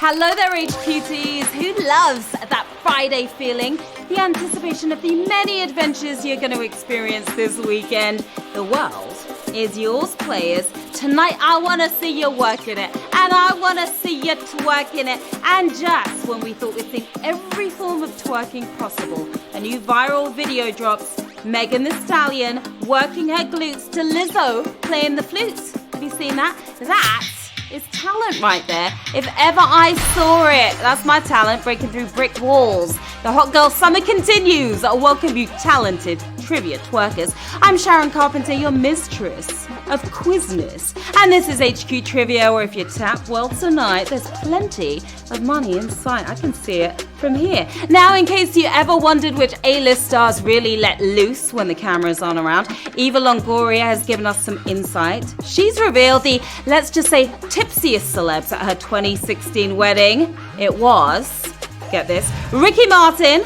Hello there, HQTs. Who loves that Friday feeling? The anticipation of the many adventures you're going to experience this weekend. The world is yours, players. Tonight, I want to see you working it. And I want to see you twerking it. And just when we thought we'd seen every form of twerking possible, a new viral video drops. Megan Thee Stallion working her glutes to Lizzo playing the flute. Have you seen that? That is talent right there. If ever I saw it. That's my talent, breaking through brick walls. The Hot Girl Summer continues. I welcome you talented trivia twerkers. I'm Sharon Carpenter, your mistress of quizness. And this is HQ Trivia, where if you tap well tonight, there's plenty of money in sight. I can see it from here. Now, in case you ever wondered which A-list stars really let loose when the cameras aren't around, Eva Longoria has given us some insight. She's revealed the, let's just say, tipsiest celebs at her 2016 wedding. It was, get this, Ricky Martin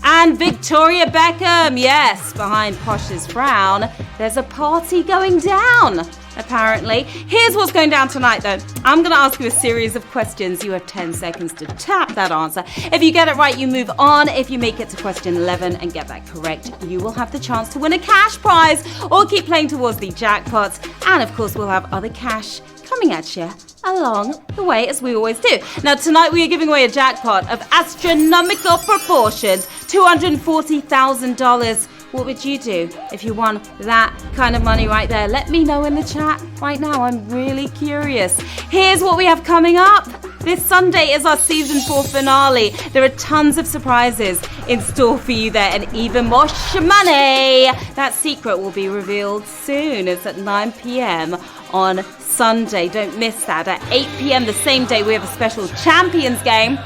and Victoria Beckham. Yes, behind Posh's frown, there's a party going down, apparently. Here's what's going down tonight, though. I'm going to ask you a series of questions. You have 10 seconds to tap that answer. If you get it right, you move on. If you make it to question 11 and get that correct, you will have the chance to win a cash prize or keep playing towards the jackpots. And, of course, we'll have other cash coming at you along the way, as we always do. Now, tonight we are giving away a jackpot of astronomical proportions, $240,000. What would you do if you won that kind of money right there? Let me know in the chat right now. I'm really curious. Here's what we have coming up. This Sunday is our season 4 finale. There are tons of surprises in store for you there and even more money. That secret will be revealed soon. It's at 9 p.m. on Sunday. Don't miss that. At 8 p.m. the same day, we have a special Champions game.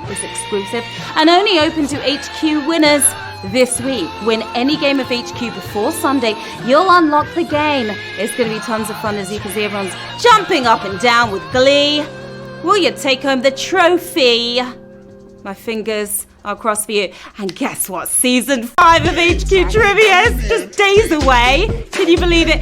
It's exclusive and only open to HQ winners this week. Win any game of HQ before Sunday, you'll unlock the game. It's going to be tons of fun, as you can see everyone's jumping up and down with glee. Will you take home the trophy? My fingers are crossed for you. And guess what? Season 5 of HQ Trivia is just days away. Can you believe it?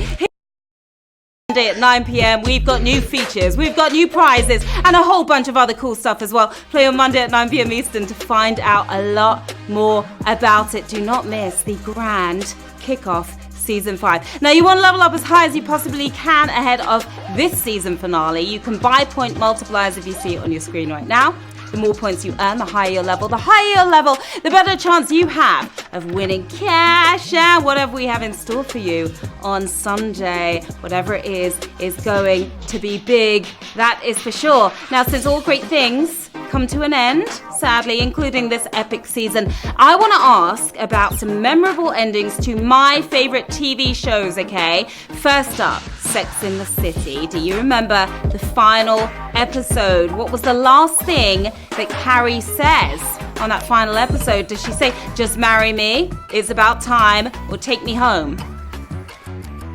Monday at 9 p.m. We've got new features, we've got new prizes, and a whole bunch of other cool stuff as well. Play on Monday at 9 p.m. Eastern to find out a lot more about it. Do not miss the grand kickoff season 5. Now, you want to level up as high as you possibly can ahead of this season finale. You can buy point multipliers if you see it on your screen right now. The more points you earn, the higher your level. The higher your level, the better chance you have of winning cash and whatever we have in store for you on Sunday. Whatever it is going to be big. That is for sure. Now, since all great things come to an end, sadly, including this epic season, I want to ask about some memorable endings to my favorite TV shows, okay? First up, Sex in the City. Do you remember the final episode? What was the last thing that Carrie says on that final episode? Does she say, just marry me, it's about time, or take me home?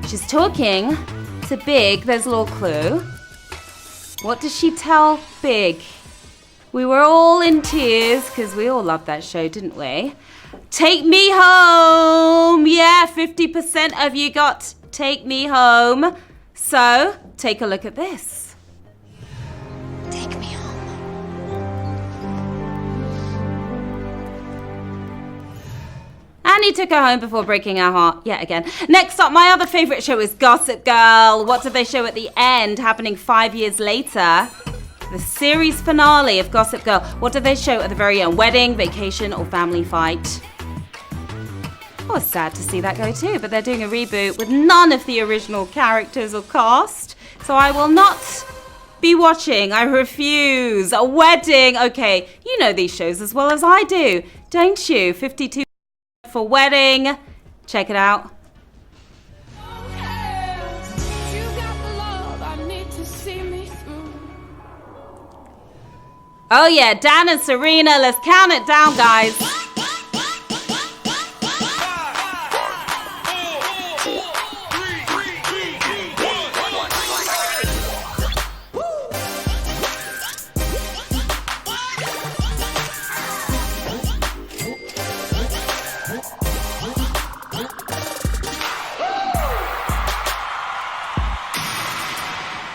She's talking to Big. There's a little clue. What does she tell Big? We were all in tears because we all loved that show, didn't we? Take me home. Yeah, 50% of you got take me home. So, take a look at this. Take me home. And he took her home before breaking her heart yet again. Next up, my other favorite show is Gossip Girl. What did they show at the end, happening 5 years later? The series finale of Gossip Girl. What did they show at the very end? Wedding, vacation, or family fight? Oh, it's sad to see that go too, but they're doing a reboot with none of the original characters or cast. So I will not be watching. I refuse. A wedding. Okay, you know these shows as well as I do, don't you? 52 for Wedding. Check it out. Oh yeah, Dan and Serena, let's count it down, guys.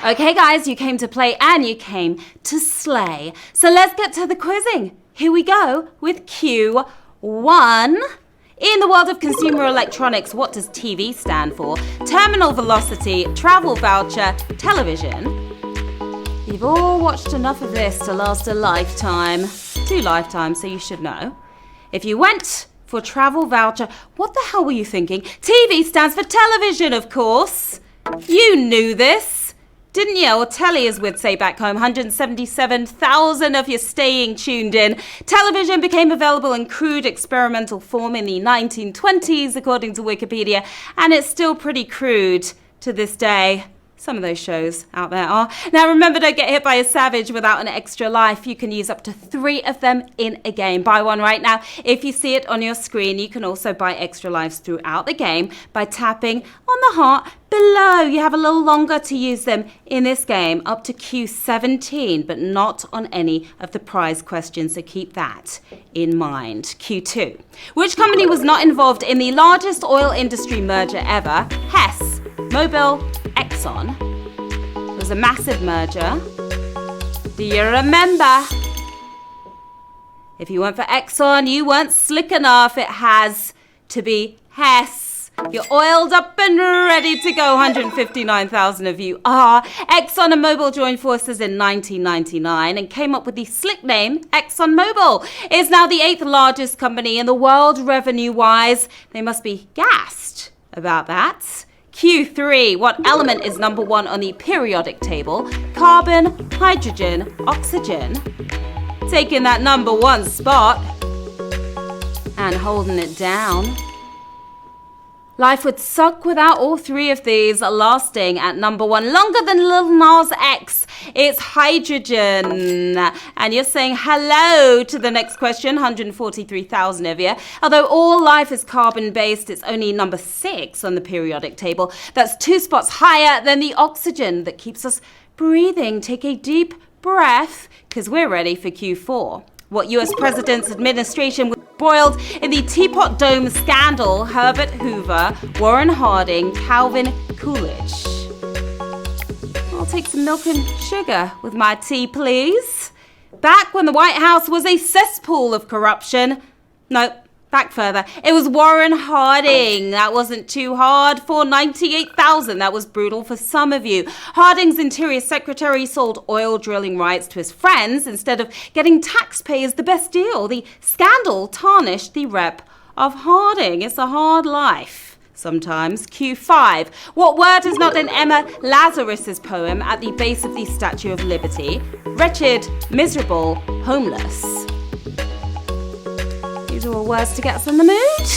Okay, guys, you came to play and you came to slay. So let's get to the quizzing. Here we go with Q1. In the world of consumer electronics, what does TV stand for? Terminal velocity, travel voucher, television. You've all watched enough of this to last a lifetime. 2 lifetimes, so you should know. If you went for travel voucher, what the hell were you thinking? TV stands for television, of course. You knew this, didn't you? Or telly, as we'd say back home. 177,000 of you staying tuned in. Television became available in crude experimental form in the 1920s, according to Wikipedia, and it's still pretty crude to this day. Some of those shows out there are. Now remember, don't get hit by a savage without an extra life. You can use up to 3 of them in a game. Buy one right now. If you see it on your screen, you can also buy extra lives throughout the game by tapping on the heart below. You have a little longer to use them in this game, up to Q17, but not on any of the prize questions, so keep that in mind. Q2. Which company was not involved in the largest oil industry merger ever? Hess, Mobil, Exxon. It was a massive merger. Do you remember? If you went for Exxon, you weren't slick enough. It has to be Hess. You're oiled up and ready to go. 159,000 of you are. Exxon and Mobil joined forces in 1999 and came up with the slick name ExxonMobil. It's now the 8th largest company in the world revenue-wise. They must be gassed about that. Q3. What element is number 1 on the periodic table? Carbon, hydrogen, oxygen. Taking that number 1 spot and holding it down. Life would suck without all 3 of these lasting at number 1. Longer than Lil Nas X. It's hydrogen. And you're saying hello to the next question, 143,000 of you. Although all life is carbon-based, it's only number 6 on the periodic table. That's 2 spots higher than the oxygen that keeps us breathing. Take a deep breath, because we're ready for Q4. What US president's administration was boiled in the Teapot Dome scandal? Herbert Hoover, Warren Harding, Calvin Coolidge. I'll take some milk and sugar with my tea, please. Back when the White House was a cesspool of corruption. Nope. Back further. It was Warren Harding. That wasn't too hard for 98,000. That was brutal for some of you. Harding's Interior Secretary sold oil drilling rights to his friends instead of getting taxpayers the best deal. The scandal tarnished the rep of Harding. It's a hard life sometimes. Q5. What word is not in Emma Lazarus's poem At the Base of the Statue of Liberty? Wretched, miserable, homeless. These are all words to get us in the mood.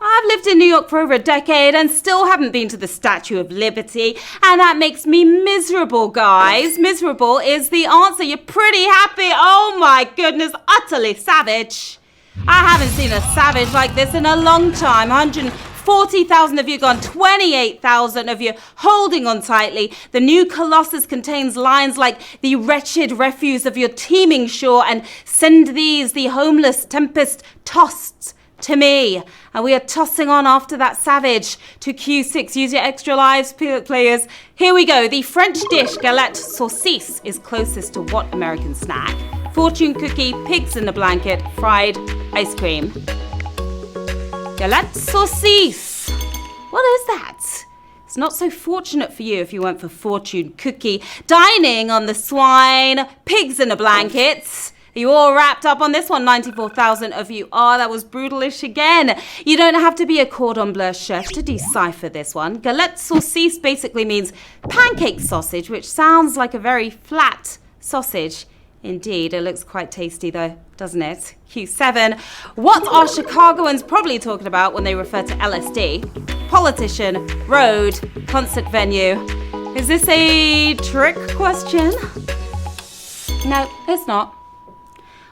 I've lived in New York for over a decade and still haven't been to the Statue of Liberty, and that makes me miserable, guys. Miserable is the answer. You're pretty happy. Oh my goodness, utterly savage. I haven't seen a savage like this in a long time. 140,000 of you gone, 28,000 of you holding on tightly. The new Colossus contains lines like the wretched refuse of your teeming shore and send these, the homeless tempest tossed to me. And we are tossing on after that savage to Q6. Use your extra lives, players. Here we go. The French dish galette saucisse is closest to what American snack? Fortune cookie, pigs in a blanket, fried ice cream. Galette saucisse. What is that? It's not so fortunate for you if you went for fortune cookie. Dining on the swine, pigs in a blanket. Are you all wrapped up on this one? 94,000 of you are. That was brutalish again. You don't have to be a cordon bleu chef to decipher this one. Galette saucisse basically means pancake sausage, which sounds like a very flat sausage. Indeed, it looks quite tasty though, doesn't it? Q7. What are Chicagoans probably talking about when they refer to LSD? Politician, road, concert venue. Is this a trick question? No, it's not.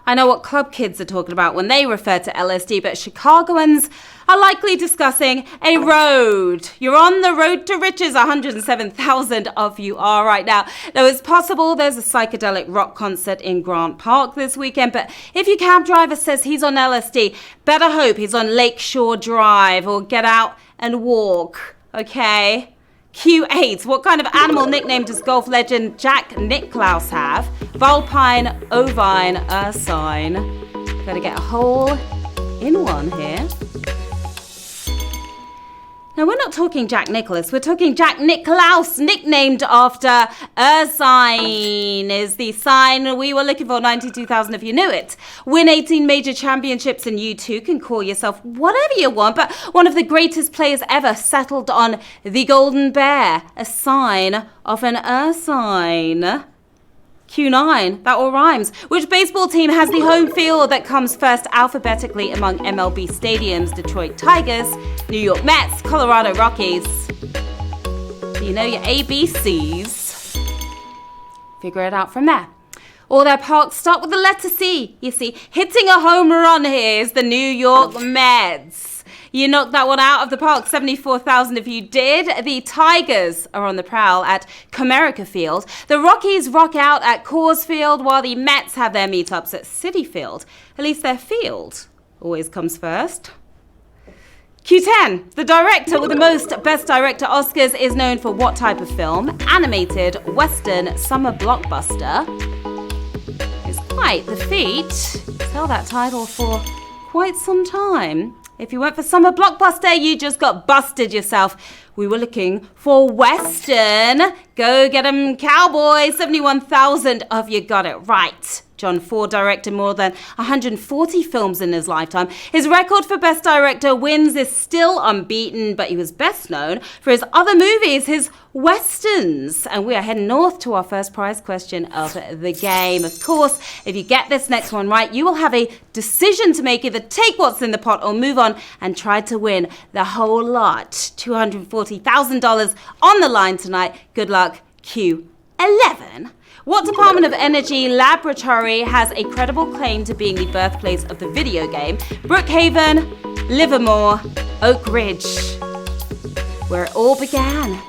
I know what club kids are talking about when they refer to LSD, but Chicagoans are likely discussing a road. You're on the road to riches. 107,000 of you are right now. Though it's possible there's a psychedelic rock concert in Grant Park this weekend, but if your cab driver says he's on LSD, better hope he's on Lakeshore Drive or Get Out and Walk, okay? Q8. What kind of animal nickname does golf legend Jack Nicklaus have? Vulpine, ovine, ursine. Gotta get a hole in one here. Now, we're not talking Jack Nicklaus, we're talking Jack Nicklaus, nicknamed after ursine is the sign we were looking for, 92,000 if you knew it. Win 18 major championships and you too can call yourself whatever you want, but one of the greatest players ever settled on the golden bear, a sign of an ursine. Q9, that all rhymes. Which baseball team has the home field that comes first alphabetically among MLB stadiums? Detroit Tigers, New York Mets, Colorado Rockies. Do you know your ABCs? Figure it out from there. All their parks start with the letter C. You see, hitting a home run here is the New York Mets. You knocked that one out of the park, 74,000 if you did. The Tigers are on the prowl at Comerica Field. The Rockies rock out at Coors Field, while the Mets have their meetups at Citi Field. At least their field always comes first. Q10, the director with the most Best Director Oscars is known for what type of film? Animated, Western, summer blockbuster. It's quite the feat. He's held that title for quite some time. If you went for summer blockbuster, you just got busted yourself. We were looking for Western. Go get 'em, Cowboys. 71,000 of you got it right. John Ford directed more than 140 films in his lifetime. His record for Best Director wins is still unbeaten, but he was best known for his other movies, his Westerns. And we are heading north to our first prize question of the game. Of course, if you get this next one right, you will have a decision to make: either take what's in the pot or move on and try to win the whole lot. $240,000 on the line tonight. Good luck. Q11. What Department of Energy laboratory has a credible claim to being the birthplace of the video game? Brookhaven, Livermore, Oak Ridge, where it all began.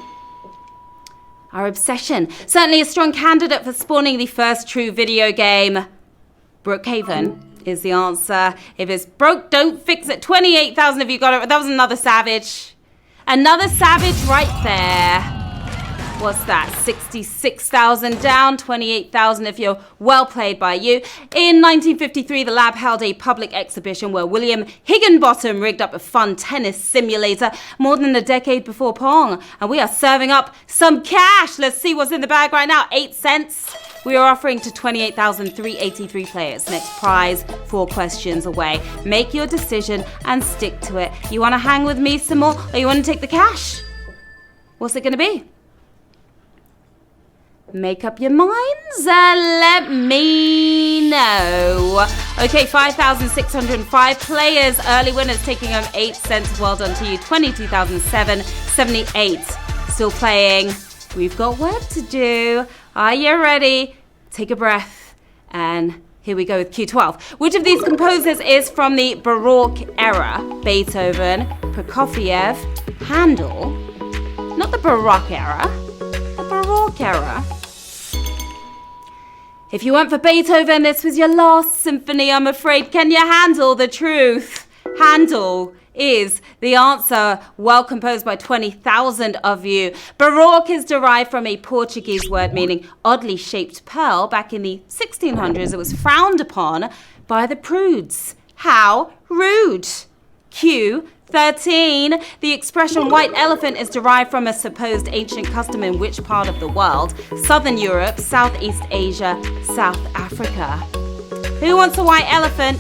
Our obsession. Certainly a strong candidate for spawning the first true video game. Brookhaven is the answer. If it's broke, don't fix it. 28,000 if you got it. That was another savage. Another savage right there. What's that? 66,000 down, 28,000 if you're well played by you. In 1953, the lab held a public exhibition where William Higginbottom rigged up a fun tennis simulator more than a decade before Pong. And we are serving up some cash. Let's see what's in the bag right now. 8 cents. We are offering to 28,383 players. Next prize, 4 questions away. Make your decision and stick to it. You want to hang with me some more, or you want to take the cash? What's it going to be? Make up your minds and let me know. Okay, 5,605 players. Early winners taking home 8 cents. Well done to you. 22,778. Still playing. We've got work to do. Are you ready? Take a breath. And here we go with Q12. Which of these composers is from the Baroque era? Beethoven, Prokofiev, Handel. Not the Baroque era. The Baroque era. If you went for Beethoven, this was your last symphony, I'm afraid. Can you handle the truth? Handel is the answer. Well composed by 20,000 of you. Baroque is derived from a Portuguese word meaning oddly shaped pearl. Back in the 1600s, it was frowned upon by the prudes. How rude. Q13. The expression white elephant is derived from a supposed ancient custom in which part of the world? Southern Europe, Southeast Asia, South Africa. Who wants a white elephant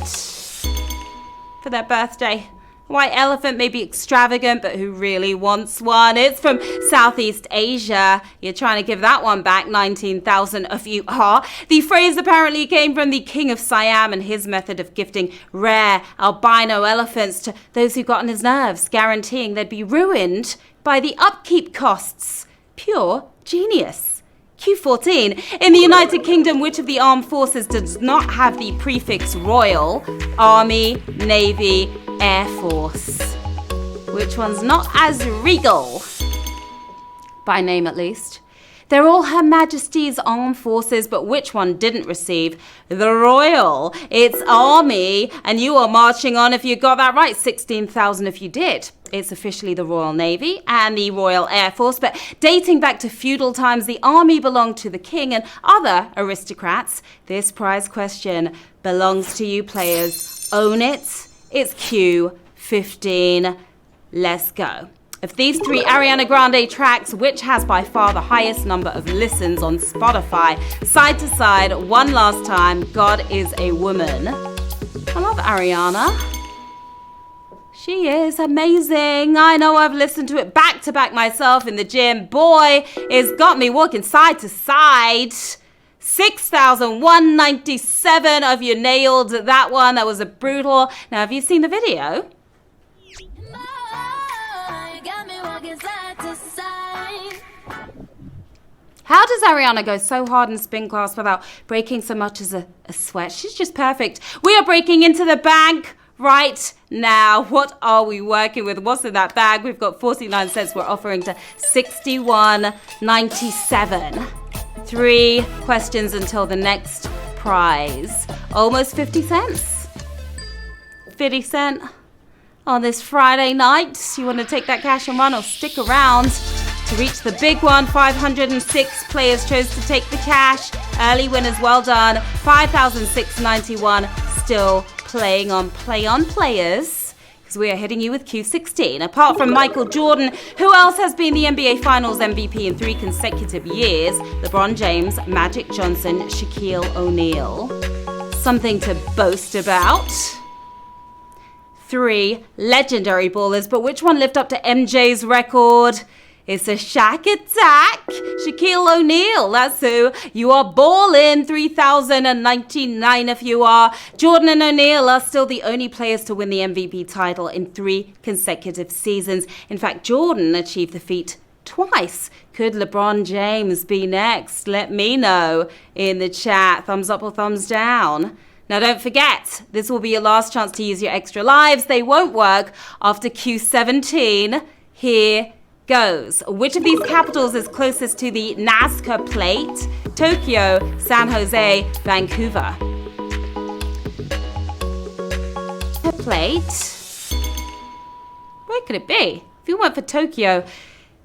for their birthday? White elephant may be extravagant, but who really wants one? It's from Southeast Asia. You're trying to give that one back. 19,000 of you are. The phrase apparently came from the king of Siam and his method of gifting rare albino elephants to those who got on his nerves, guaranteeing they'd be ruined by the upkeep costs. Pure genius. Q14. In the United Kingdom, which of the armed forces does not have the prefix royal? Army, Navy, Air Force. Which one's not as regal? By name, at least. They're all Her Majesty's Armed Forces, but which one didn't receive the royal? It's Army, and you are marching on if you got that right. 16,000 if you did. It's officially the Royal Navy and the Royal Air Force, but dating back to feudal times, the army belonged to the king and other aristocrats. This prize question belongs to you players. Own it. It's Q15. Let's go. Of these three Ariana Grande tracks, which has by far the highest number of listens on Spotify? Side to Side, One Last Time, God Is a Woman. I love Ariana. She is amazing. I know I've listened to it back to back myself in the gym. Boy, it's got me walking side to side. 6,197 of you nailed that one. That was a brutal. Now, have you seen the video? How does Ariana go so hard in spin class without breaking so much as a sweat? She's just perfect. We are breaking into the bank right now. What are we working with? What's in that bag? We've got 49 cents. We're offering to 61.97. 3 questions until the next prize. Almost 50 cents. 50 cent on this Friday night. You want to take that cash and run or stick around to reach the big one? 506 players chose to take the cash. Early winners, well done. 5,691 still playing on Play On Players, because we are hitting you with Q16. Apart from Michael Jordan, who else has been the NBA Finals MVP in 3 consecutive years? LeBron James, Magic Johnson, Shaquille O'Neal. Something to boast about. 3 legendary ballers, but which one lived up to MJ's record? It's a Shaq attack. Shaquille O'Neal, that's who. You are ballin'. 3,099 if you are. Jordan and O'Neal are still the only players to win the MVP title in 3 consecutive seasons. In fact, Jordan achieved the feat twice. Could LeBron James be next? Let me know in the chat. Thumbs up or thumbs down. Now, don't forget, this will be your last chance to use your extra lives. They won't work after Q17. Here goes. Which of these capitals is closest to the Nazca plate? Tokyo, San Jose, Vancouver. The plate. Where could it be? If you went for Tokyo,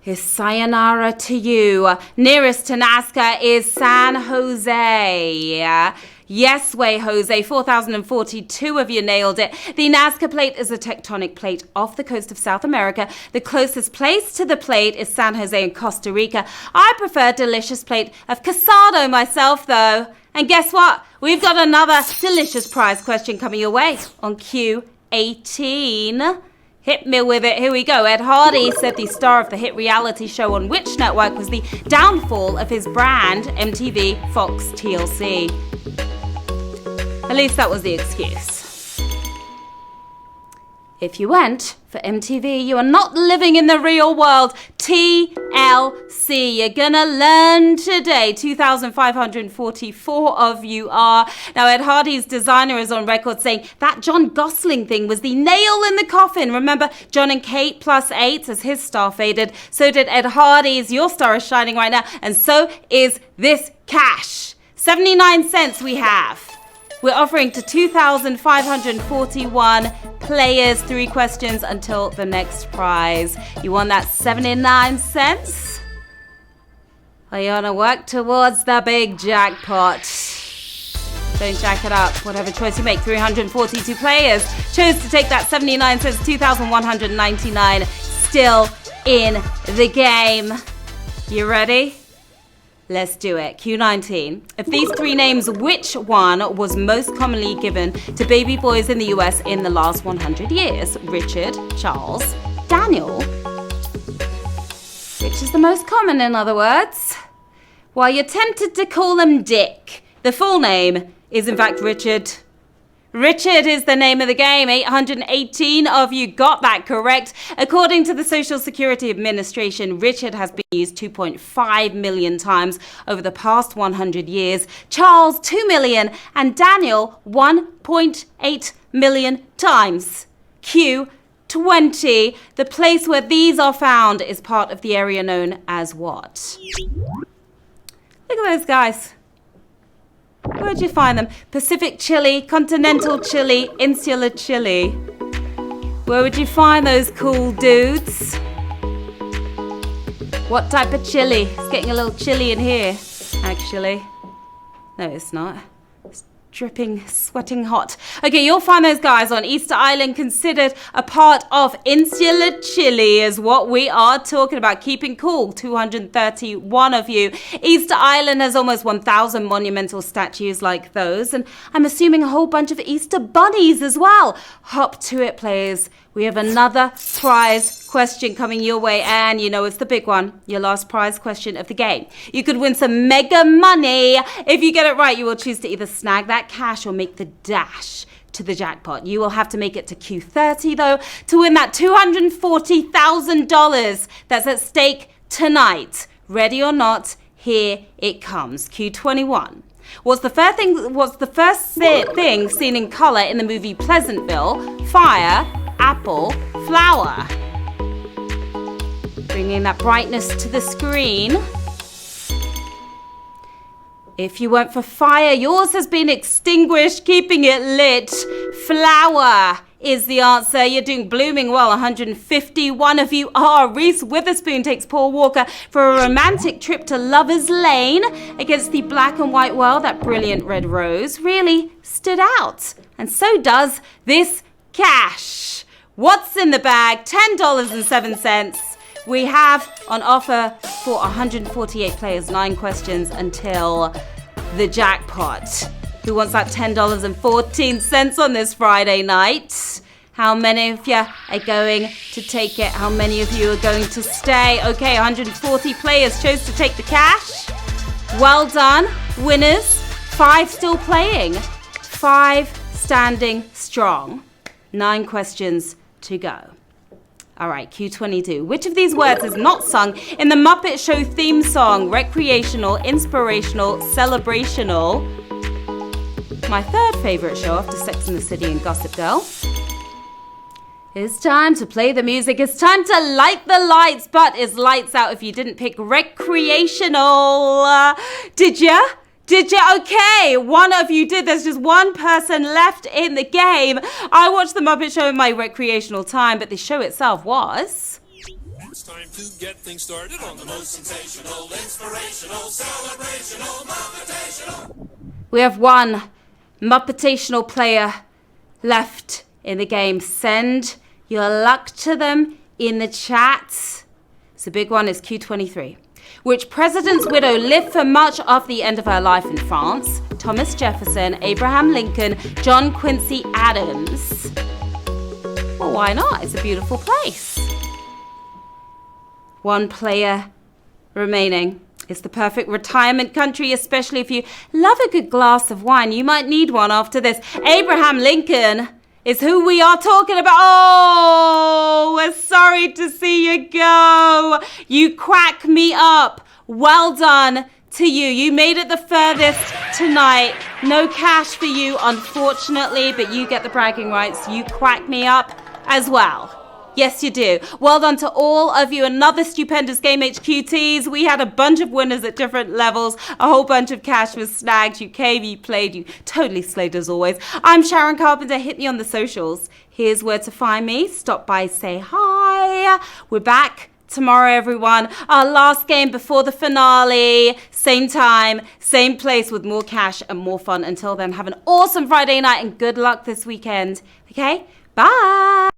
it's sayonara to you. Nearest to Nazca is San Jose. Yes way, Jose. 4,042 of you nailed it. The Nazca plate is a tectonic plate off the coast of South America. The closest place to the plate is San Jose in Costa Rica. I prefer a delicious plate of casado myself, though. And guess what? We've got another delicious prize question coming your way on Q18. Hit me with it. Here we go. Ed Hardy said the star of the hit reality show on which network was the downfall of his brand, MTV, Fox, TLC. At least that was the excuse. If you went for MTV, you are not living in the real world. TLC. You're gonna learn today. 2,544 of you are. Now, Ed Hardy's designer is on record saying that John Gosling thing was the nail in the coffin. Remember, John and Kate +8 as his star faded. So did Ed Hardy's. Your star is shining right now. And so is this cash. 79 cents we have. We're offering to 2,541 players 3 questions until the next prize. You won that 79 cents? Are you on a work towards the big jackpot? Don't jack it up. Whatever choice you make, 342 players chose to take that 79 cents, 2,199 still in the game. You ready? Let's do it. Q19. Of these 3 names, which one was most commonly given to baby boys in the US in the last 100 years? Richard, Charles, Daniel. Which is the most common, in other words? While you're tempted to call him Dick, the full name is in fact Richard. Richard is the name of the game. 818 of you got that correct. According to the Social Security Administration, Richard has been used 2.5 million times over the past 100 years. Charles, 2 million, and Daniel, 1.8 million times. Q20. The place where these are found is part of the area known as what? Look at those guys. Where'd you find them? Pacific Chile, continental Chile, insular Chile. Where would you find those cool dudes? What type of chili? It's getting a little chilly in here, actually. No, it's not. It's dripping, sweating hot. Okay, you'll find those guys on Easter Island, considered a part of Insular Chile is what we are talking about. Keeping cool, 231 of you. Easter Island has almost 1,000 monumental statues like those, and I'm assuming a whole bunch of Easter bunnies as well. Hop to it, players. We have another prize question coming your way, and you know it's the big one, your last prize question of the game. You could win some mega money. If you get it right, you will choose to either snag that cash or make the dash to the jackpot. You will have to make it to Q30 though to win that $240,000 that's at stake tonight. Ready or not, here it comes. Q21. What's the first thing seen in color in the movie Pleasantville? Fire, apple, flower. Bringing that brightness to the screen. If you went for fire, yours has been extinguished, keeping it lit. Flower is the answer. You're doing blooming well. 151 of you are. Reese Witherspoon takes Paul Walker for a romantic trip to Lover's Lane against the black and white world. That brilliant red rose really stood out. And so does this cash. What's in the bag? $10.07. We have on offer for 148 players, 9 questions until the jackpot. Who wants that $10.14 on this Friday night? How many of you are going to take it? How many of you are going to stay? Okay, 140 players chose to take the cash. Well done, winners. 5 still playing, 5 standing strong. 9 questions to go. All right, Q22. Which of these words is not sung in the Muppet Show theme song? Recreational, inspirational, celebrational. My third favorite show after Sex and the City and Gossip Girl. It's time to play the music. It's time to light the lights, but it's lights out if you didn't pick recreational. Did ya? Did you? Okay, one of you did. There's just one person left in the game. I watched the Muppet Show in my recreational time, but the show itself was... It's time to get things started on the most sensational, inspirational, celebrational, Muppetational. We have one Muppetational player left in the game. Send your luck to them in the chat. It's a big one. It's Q23. Which president's widow lived for much of the end of her life in France? Thomas Jefferson, Abraham Lincoln, John Quincy Adams. Well, why not? It's a beautiful place. One player remaining. It's the perfect retirement country, especially if you love a good glass of wine. You might need one after this. Abraham Lincoln is who we are talking about. Oh, we're sorry to see you go. You crack me up. Well done to you. You made it the furthest tonight. No cash for you, unfortunately, but you get the bragging rights. You crack me up as well. Yes, you do. Well done to all of you. Another stupendous Game HQTs. We had a bunch of winners at different levels. A whole bunch of cash was snagged. You came, you played, you totally slayed as always. I'm Sharon Carpenter. Hit me on the socials. Here's where to find me. Stop by, say hi. We're back tomorrow, everyone. Our last game before the finale. Same time, same place with more cash and more fun. Until then, have an awesome Friday night and good luck this weekend. Okay? Bye.